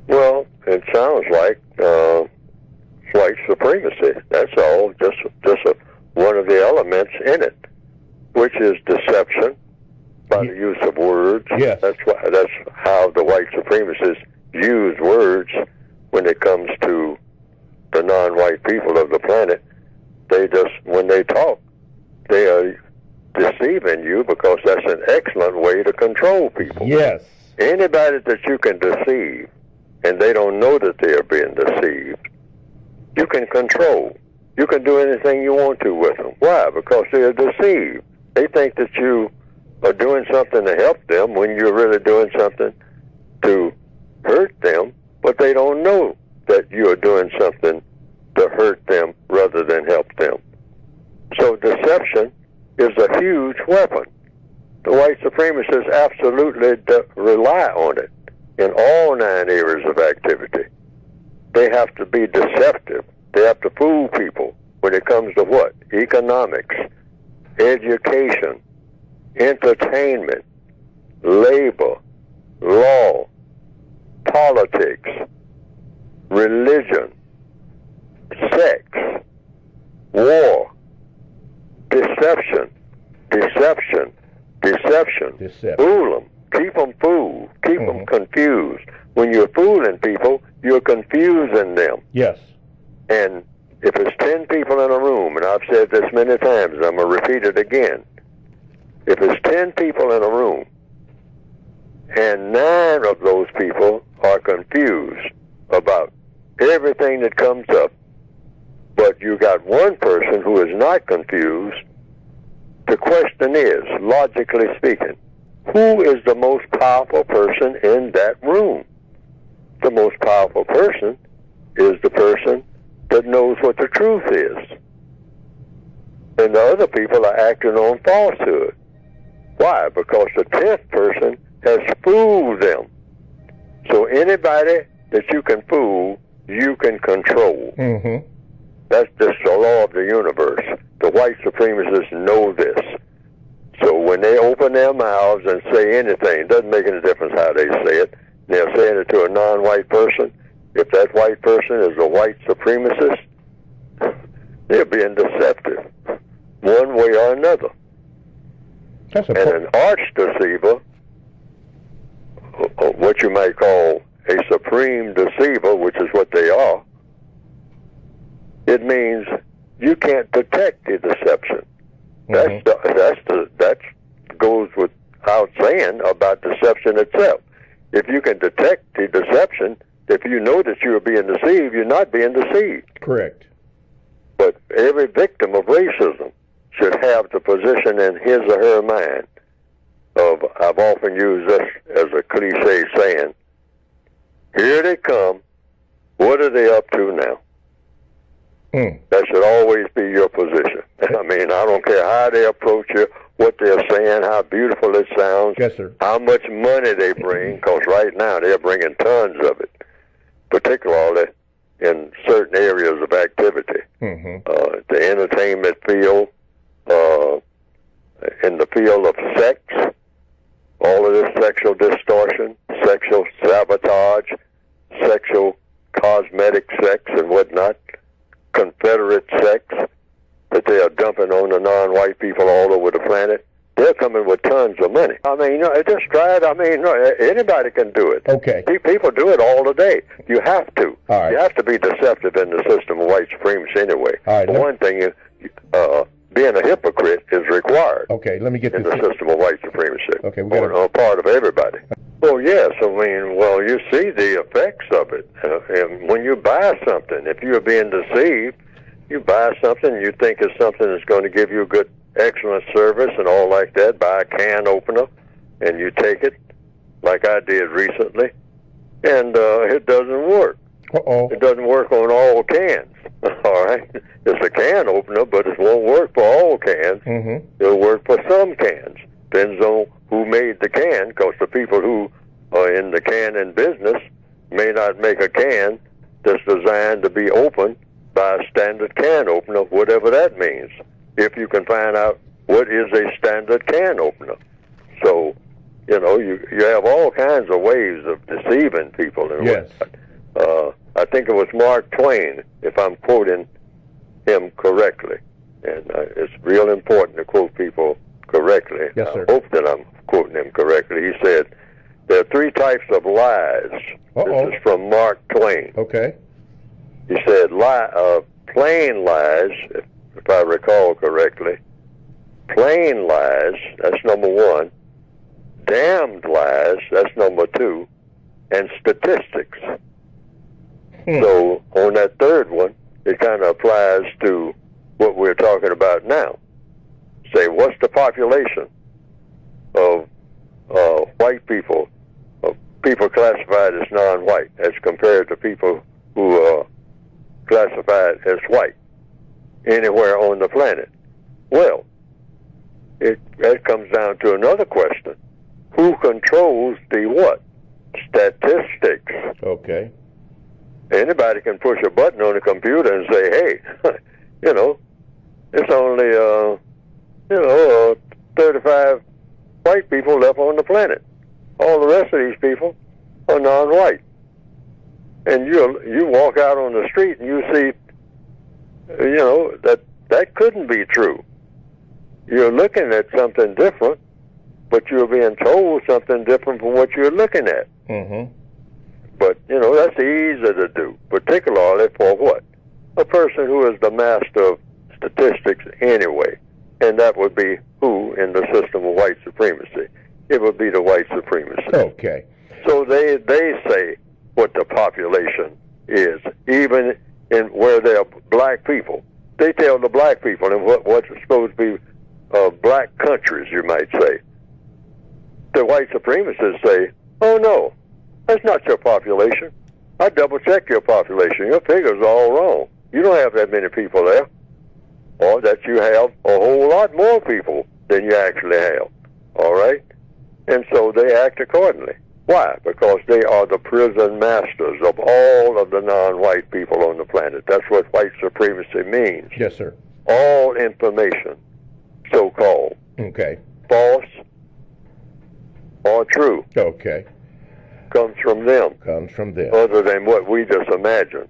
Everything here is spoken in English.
Well, it sounds like white supremacy. That's all. Just one of the elements in it, which is deception by the use of words. Yes. That's how the white supremacists use words when it comes to the non-white people of the planet. When they talk, they are deceiving you because that's an excellent way to control people. Yes. Anybody that you can deceive and they don't know that they are being deceived, you can control. You can do anything you want to with them. Why? Because they are deceived. They think that you are doing something to help them when you're really doing something to hurt them, but they don't know that you are doing something to hurt them rather than help them. So deception is a huge weapon. The white supremacists absolutely rely on it in all 9 areas of activity. They have to be deceptive. They have to fool people when it comes to what? Economics, education, entertainment, labor, law, politics, religion, sex, war, deception. Fool them. Keep them fooled. Keep them confused. When you're fooling people, you're confusing them. Yes. And if it's 10 people in a room, and I've said this many times, and I'm going to repeat it again. If it's 10 people in a room, and 9 of those people are confused about everything that comes up, but you got one person who is not confused, the question is, logically speaking, who is the most powerful person in that room? The most powerful person is the person that knows what the truth is. And the other people are acting on falsehood. Why? Because the 10th person has fooled them. So anybody that you can fool, you can control. Mm-hmm. That's just the law of the universe. The white supremacists know this. So when they open their mouths and say anything, it doesn't make any difference how they say it. They're saying it to a non-white person. If that white person is a white supremacist, they're being deceptive, one way or another. And an arch deceiver, what you might call a supreme deceiver, which is what they are, it means you can't detect the deception. That goes without saying about deception itself. If you can detect the deception, if you know that you are being deceived, you're not being deceived. Correct. But every victim of racism should have the position in his or her mind of, I've often used this as a cliche saying, here they come, what are they up to now? That should always be your position. I mean, I don't care how they approach you, what they're saying, how beautiful it sounds, yes, sir, how much money they bring, because right now they're bringing tons of it, particularly in certain areas of activity. The entertainment field, in the field of sex, all of this sexual distortion, sexual sabotage, sexual cosmetic sex and whatnot, Confederate sex that they are dumping on the non-white people all over the planet. They're coming with tons of money. I mean, just try it. I mean, anybody can do it. Okay. People do it all the day. You have to. All right. You have to be deceptive in the system of white supremacy anyway. All right. For one thing, being a hypocrite is required. Okay, let me get in this. the system of white supremacy. Okay, on part of everybody. Well, yes. I mean, you see the effects of it. And when you buy something, if you're being deceived, you buy something, you think it's something that's going to give you good, excellent service and all like that, buy a can opener, and you take it, like I did recently, and it doesn't work. It doesn't work on all cans. All right? It's a can opener, but it won't work for all cans. It'll work for some cans. Depends on who made the can, because the people who are in the canning business may not make a can that's designed to be opened by a standard can opener, whatever that means, if you can find out what is a standard can opener. So You have all kinds of ways of deceiving people. And Yes. I think it was Mark Twain, if I'm quoting him correctly. And it's real important to quote people correctly. Yes, sir. I hope that I'm quoting him correctly. He said, there are three types of lies. Uh-oh. This is from Mark Twain. Okay. He said, plain lies, if I recall correctly. Plain lies, that's number one. Damned lies, that's number two. And statistics. So on that third one, it kind of applies to what we're talking about now. Say, what's the population of white people, of people classified as non-white, as compared to people who are classified as white anywhere on the planet? Well, that comes down to another question. Who controls the what? Statistics. Okay. Anybody can push a button on the computer and say, hey, it's only, 35 white people left on the planet. All the rest of these people are non-white. And you walk out on the street and you see, that couldn't be true. You're looking at something different, but you're being told something different from what you're looking at. Mm-hmm. But, that's easy to do, particularly for what? A person who is the master of statistics anyway. And that would be who in the system of white supremacy? It would be the white supremacists. Okay. So they say what the population is, even in where there are black people. They tell the black people in what's supposed to be black countries, you might say. The white supremacists say, oh, no, that's not your population. I double-checked your population. Your figures are all wrong. You don't have that many people there. Or that you have a whole lot more people than you actually have. All right? And so they act accordingly. Why? Because they are the prison masters of all of the non-white people on the planet. That's what white supremacy means. Yes, sir. All information, so-called, Okay. false or true, Okay. comes from them, Comes from them. other than what we just imagine.